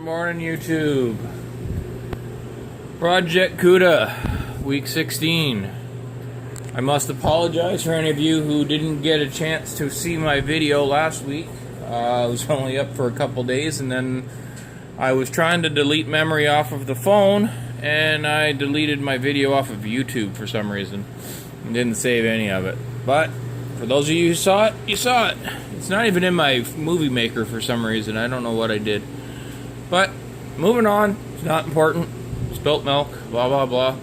Morning, YouTube. Project Cuda, week 16. I must apologize for any of you who didn't get a chance to see my video last week. I was only up for a couple days, and then I was trying to delete memory off of the phone, and I deleted my video off of YouTube for some reason and didn't save any of it. But for those of you who saw it, you saw it. It's not even in my movie maker for some reason. I don't know what I did. But moving on, it's not important. Spilt milk, blah blah blah.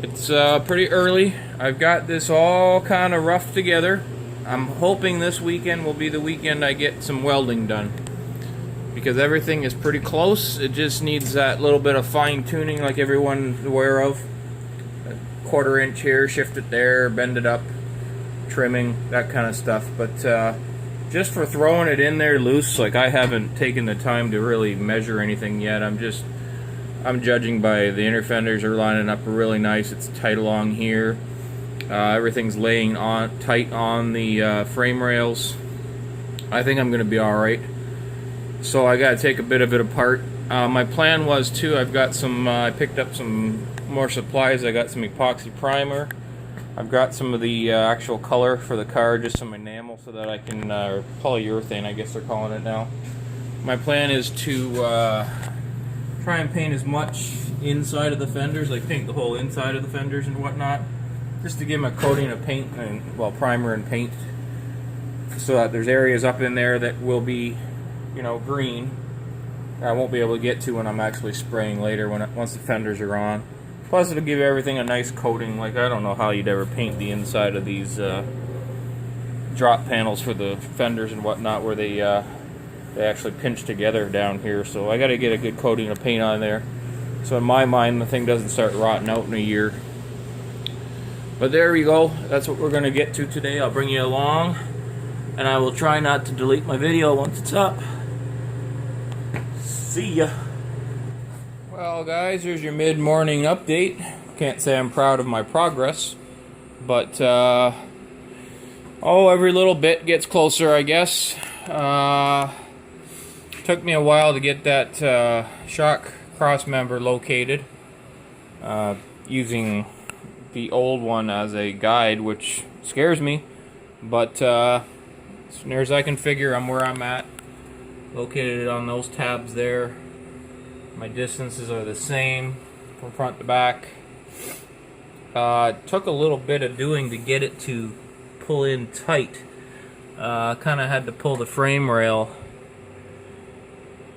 It's pretty early. I've got this all kind of rough together. I'm hoping this weekend will be the weekend I get some welding done, because everything is pretty close. It just needs that little bit of fine tuning like everyone's aware of. A 1/4 inch here, shift it there, bend it up, trimming, that kind of stuff. But just for throwing it in there loose, like, I haven't taken the time to really measure anything yet. I'm judging by the inner fenders are lining up really nice. It's tight along here. Everything's laying on tight on the frame rails. I think I'm going to be all right. So I got to take a bit of it apart. My plan was to, I've got some, I picked up some more supplies. I got some epoxy primer. I've got some of the actual color for the car, just some enamel, so that I can, or polyurethane I guess they're calling it now. My plan is to try and paint as much inside of the fenders, like paint the whole inside of the fenders and whatnot, just to give them a coating of paint, and, well, primer and paint, so that there's areas up in there that will be, you know, green. I won't be able to get to when I'm actually spraying later, once the fenders are on. Plus, it'll give everything a nice coating. Like, I don't know how you'd ever paint the inside of these drop panels for the fenders and whatnot, where they actually pinch together down here. So I got to get a good coating of paint on there, so in my mind the thing doesn't start rotting out in a year. But there we go. That's what we're going to get to today. I'll bring you along, and I will try not to delete my video once it's up. See ya. Well, guys, here's your mid-morning update. Can't say I'm proud of my progress, but every little bit gets closer, I guess. Took me a while to get that shock cross member located, using the old one as a guide, which scares me, but as near as I can figure, I'm where I'm at. Located it on those tabs there. My distances are the same from front to back. It took a little bit of doing to get it to pull in tight. Kind of had to pull the frame rail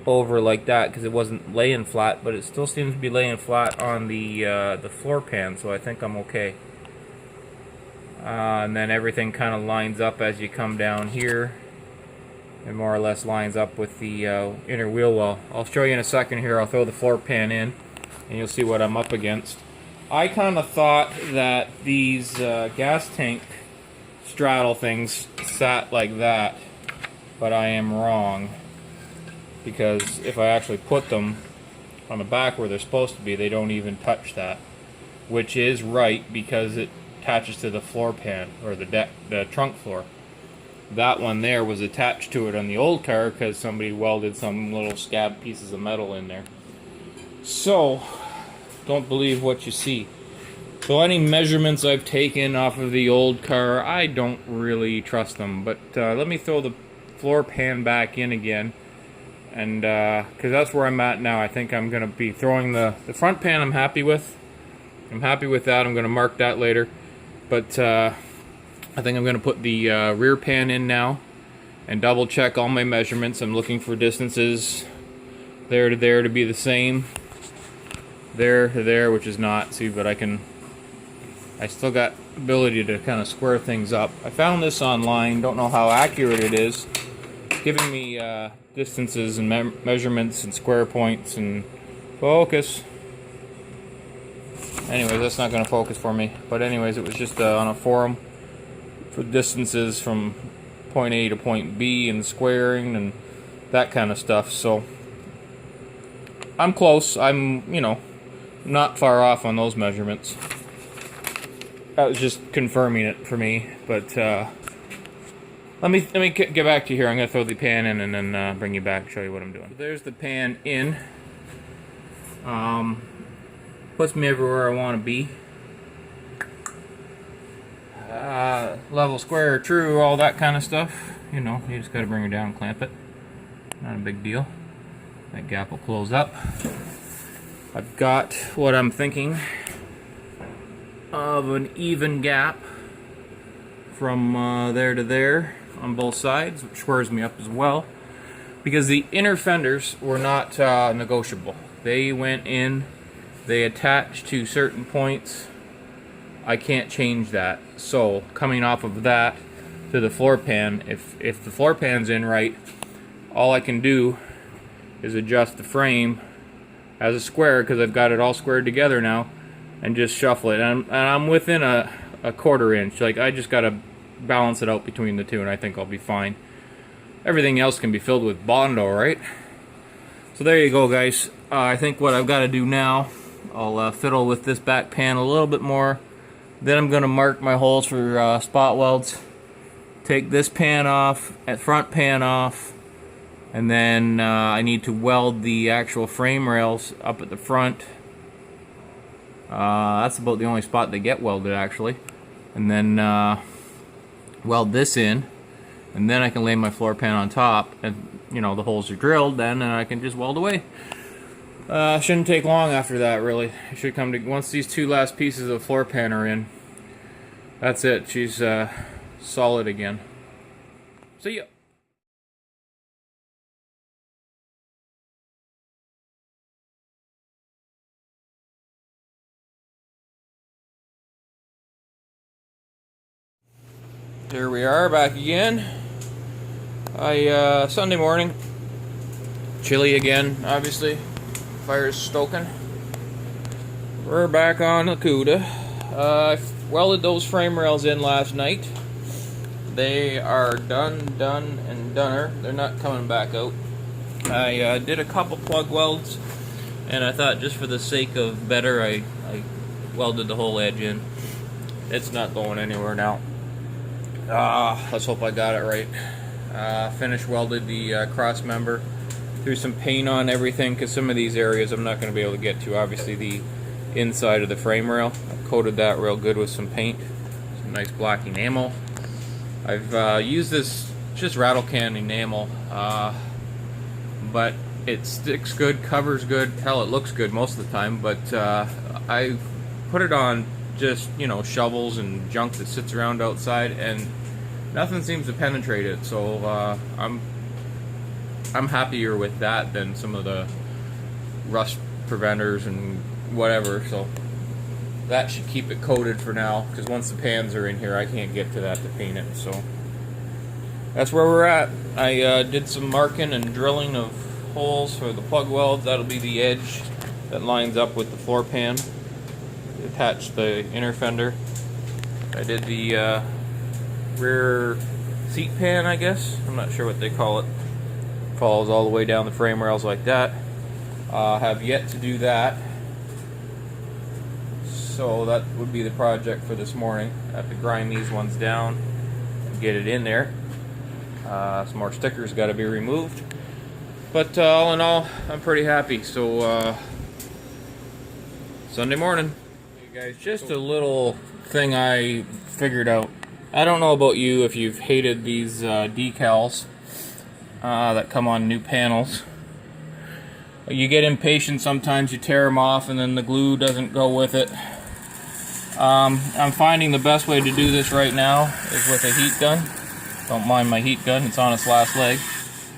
over like that, because it wasn't laying flat, but it still seems to be laying flat on the floor pan, so I think I'm okay. And then everything kind of lines up as you come down here, and more or less lines up with the inner wheel well. I'll show you in a second here. I'll throw the floor pan in, and you'll see what I'm up against. I kind of thought that these gas tank straddle things sat like that, but I am wrong, because if I actually put them on the back where they're supposed to be, they don't even touch that, which is right, because it attaches to the floor pan, or the trunk floor. That one there was attached to it on the old car because somebody welded some little scab pieces of metal in there. So, don't believe what you see. So any measurements I've taken off of the old car, I don't really trust them. But let me throw the floor pan back in again, and because that's where I'm at now. I think I'm going to be throwing the front pan. I'm happy with. I'm happy with that. I'm going to mark that later. But I think I'm going to put the rear pan in now and double check all my measurements. I'm looking for distances there to there to be the same, there to there, which is not. See, but I still got ability to kind of square things up. I found this online, don't know how accurate it is. It's giving me distances and measurements and square points and focus. Anyways, that's not going to focus for me. But anyways, it was just on a forum for distances from point A to point B and squaring and that kind of stuff. So I'm close. I'm, you know, not far off on those measurements. That was just confirming it for me. But Let me get back to you here. I'm gonna throw the pan in and then bring you back and show you what I'm doing. So there's the pan in. Puts me everywhere I want to be. Level, square, true, all that kind of stuff. You know, you just got to bring her down and clamp it. Not a big deal. That gap will close up. I've got what I'm thinking of an even gap from there to there on both sides, which squares me up as well, because the inner fenders were not negotiable. They went in, they attached to certain points. I can't change that. So coming off of that to the floor pan, if the floor pan's in right, all I can do is adjust the frame as a square, because I've got it all squared together now, and just shuffle it. And I'm within a quarter inch. Like, I just got to balance it out between the two, and I think I'll be fine. Everything else can be filled with Bondo, right? So there you go, guys. I think what I've got to do now, I'll fiddle with this back pan a little bit more. Then I'm going to mark my holes for spot welds. Take this pan off, front pan off, and then I need to weld the actual frame rails up at the front. That's about the only spot they get welded, actually. And then weld this in, and then I can lay my floor pan on top, and you know, the holes are drilled then, and I can just weld away. Shouldn't take long after that, really. It should come to, once these two last pieces of floor pan are in, that's it. She's solid again. See ya. Here we are, back again. Sunday morning. Chilly again, obviously. Fire's stoking. We're back on the Cuda. I welded those frame rails in last night. They are done, and doner. They're not coming back out. I did a couple plug welds, and I thought just for the sake of better, I welded the whole edge in. It's not going anywhere now. Let's hope I got it right. Finish welded the cross member. Threw some paint on everything, because some of these areas I'm not going to be able to get to. Obviously the inside of the frame rail, I coated that real good with some paint. Some nice black enamel. I've used this just rattle can enamel, but it sticks good, covers good, hell, it looks good most of the time, but I put it on just, you know, shovels and junk that sits around outside, and nothing seems to penetrate it. So I'm happier with that than some of the rust preventers and whatever. So that should keep it coated for now, because once the pans are in here, I can't get to that to paint it. So that's where we're at. I did some marking and drilling of holes for the plug welds. That'll be the edge that lines up with the floor pan. Attached the inner fender. I did the rear seat pan, I guess. I'm not sure what they call it. Follows all the way down the frame rails like that. Have yet to do that. So that would be the project for this morning. I have to grind these ones down and get it in there. Some more stickers got to be removed. But all in all, I'm pretty happy. So Sunday morning. Guys, just a little thing I figured out. I don't know about you, if you've hated these decals that come on new panels. You get impatient sometimes, you tear them off and then the glue doesn't go with it. I'm finding the best way to do this right now is with a heat gun. Don't mind my heat gun, it's on its last leg.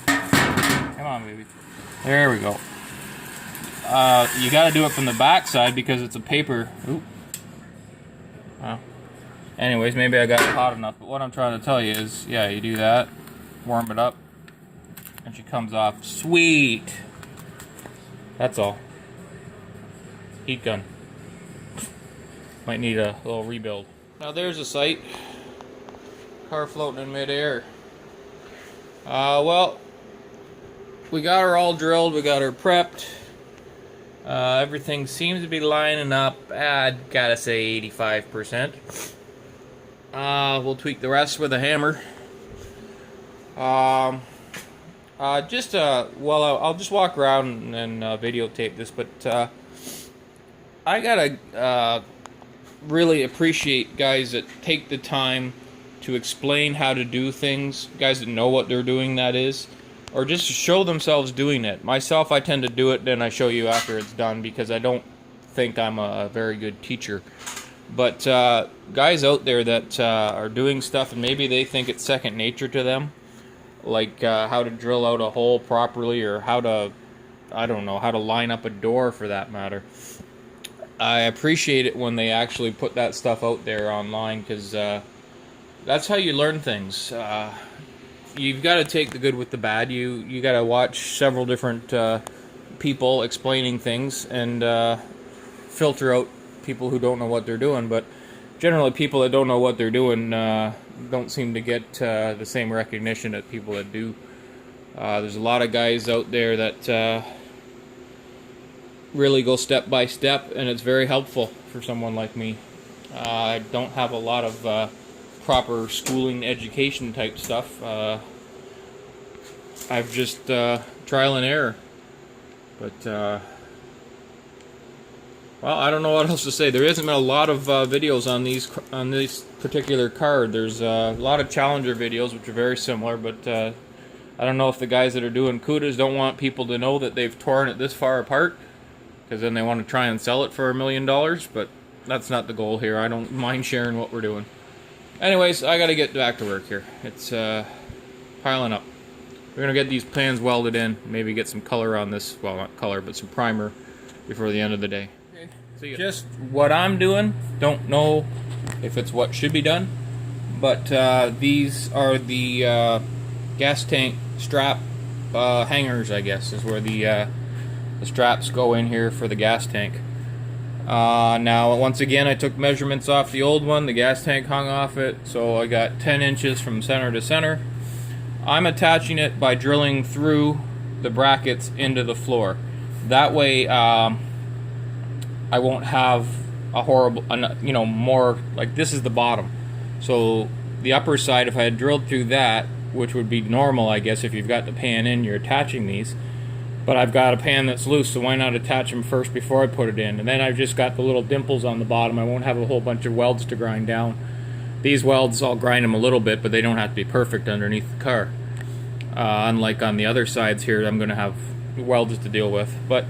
Come on, baby. There we go. You got to do it from the back side because it's a paper. Oop. Well, anyways, maybe I got it hot enough. But what I'm trying to tell you is, yeah, you do that, warm it up, and she comes off sweet. That's all. Heat gun. Might need a little rebuild. Now there's a sight. Car floating in midair. Well, we got her all drilled. We got her prepped. Everything seems to be lining up. I'd gotta say 85%. We'll tweak the rest with a hammer. Well, I'll just walk around and videotape this, but I gotta really appreciate guys that take the time to explain how to do things, guys that know what they're doing, that is, or just to show themselves doing it. Myself, I tend to do it, then I show you after it's done, because I don't think I'm a very good teacher. But guys out there that are doing stuff and maybe they think it's second nature to them, like how to drill out a hole properly, or how to, I don't know, how to line up a door for that matter. I appreciate it when they actually put that stuff out there online, because that's how you learn things. You've got to take the good with the bad. You got to watch several different people explaining things and filter out people who don't know what they're doing. But generally, people that don't know what they're doing don't seem to get the same recognition that people that do. There's a lot of guys out there that really go step by step, and it's very helpful for someone like me. I don't have a lot of proper schooling, education type stuff. I've just trial and error. But well, I don't know what else to say. There isn't a lot of videos on this particular card. There's a lot of Challenger videos, which are very similar, but I don't know if the guys that are doing Cudas don't want people to know that they've torn it this far apart, because then they want to try and sell it for $1 million, but that's not the goal here. I don't mind sharing what we're doing. Anyways, I got to get back to work here. It's piling up. We're going to get these pans welded in, maybe get some color on this, well, not color, but some primer before the end of the day. Okay. So just what I'm doing, don't know if it's what should be done, but these are the gas tank strap hangers, I guess, is where the straps go in here for the gas tank. Now, once again, I took measurements off the old one. The gas tank hung off it, so I got 10 inches from center to center. I'm attaching it by drilling through the brackets into the floor. That way, I won't have a horrible, more, like this is the bottom. So the upper side, if I had drilled through that, which would be normal, I guess, if you've got the pan in, you're attaching these. But I've got a pan that's loose, so why not attach them first before I put it in? And then I've just got the little dimples on the bottom. I won't have a whole bunch of welds to grind down. These welds, I'll grind them a little bit, but they don't have to be perfect underneath the car. Unlike on the other sides here, I'm going to have welds to deal with. But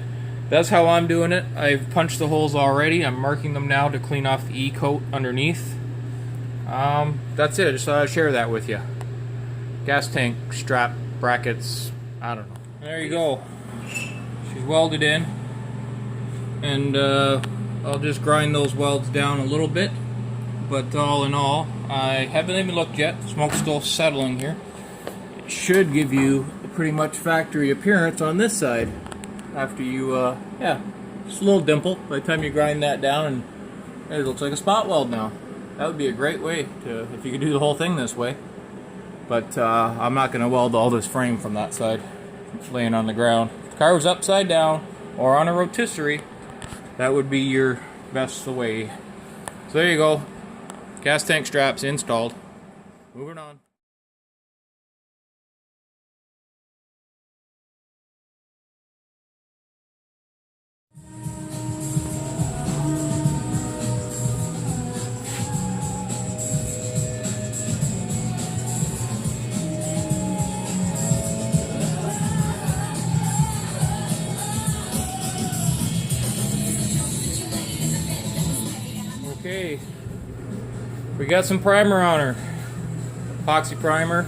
that's how I'm doing it. I've punched the holes already. I'm marking them now to clean off the E-coat underneath. That's it. I just thought I'd share that with you. Gas tank, strap, brackets, I don't know. There you go. She's welded in, and I'll just grind those welds down a little bit, but all in all, I haven't even looked yet. Smoke's still settling here. It should give you a pretty much factory appearance on this side after you, yeah, just a little dimple by the time you grind that down, and it looks like a spot weld now. That would be a great way to, if you could do the whole thing this way. But I'm not going to weld all this frame from that side. It's laying on the ground. If the car was upside down or on a rotisserie, that would be your best way. So there you go. Gas tank straps installed. Moving on. Okay, we got some primer on her, epoxy primer,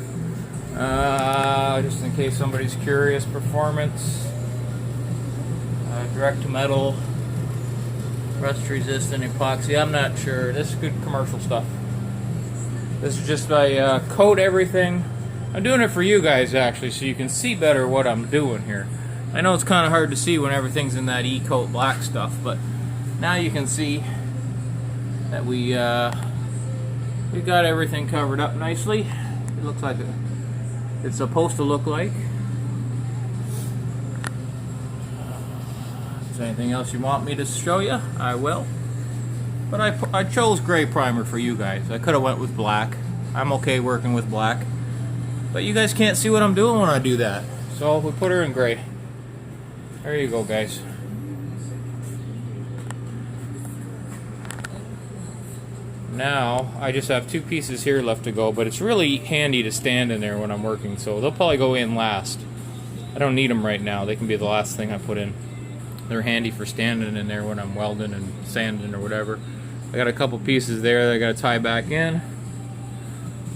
just in case somebody's curious. Performance, direct to metal, rust resistant epoxy. I'm not sure. This is good commercial stuff. This is just I coat everything. I'm doing it for you guys actually, so you can see better what I'm doing here. I know it's kind of hard to see when everything's in that E-coat black stuff, but now you can see that we got everything covered up nicely. It looks like it's supposed to look like. If there's anything else you want me to show you, I will. But I chose gray primer for you guys. I could have went with black. I'm okay working with black. But you guys can't see what I'm doing when I do that. So we put her in gray. There you go, guys. Now, I just have 2 pieces here left to go, but it's really handy to stand in there when I'm working, so they'll probably go in last. I don't need them right now. They can be the last thing I put in. They're handy for standing in there when I'm welding and sanding or whatever. I got a couple pieces there that I got to tie back in.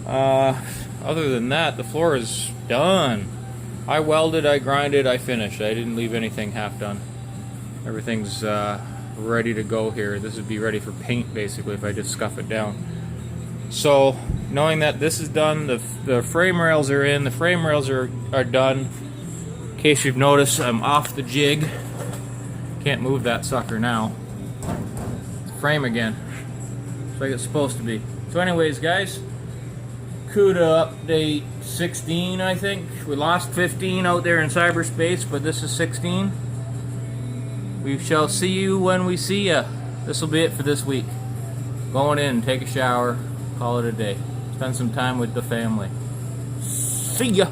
Other than that, the floor is done. I welded, I grinded, I finished. I didn't leave anything half done. Everything's ready to go here. This would be ready for paint basically if I just scuff it down. So knowing that this is done, the frame rails are in, the frame rails are done. In case you've noticed, I'm off the jig. Can't move that sucker now. Frame again. It's like it's supposed to be. So anyways, guys, Cuda update 16, I think. We lost 15 out there in cyberspace, but this is 16. We shall see you when we see ya. This will be it for this week. Going in, take a shower, call it a day. Spend some time with the family. See ya!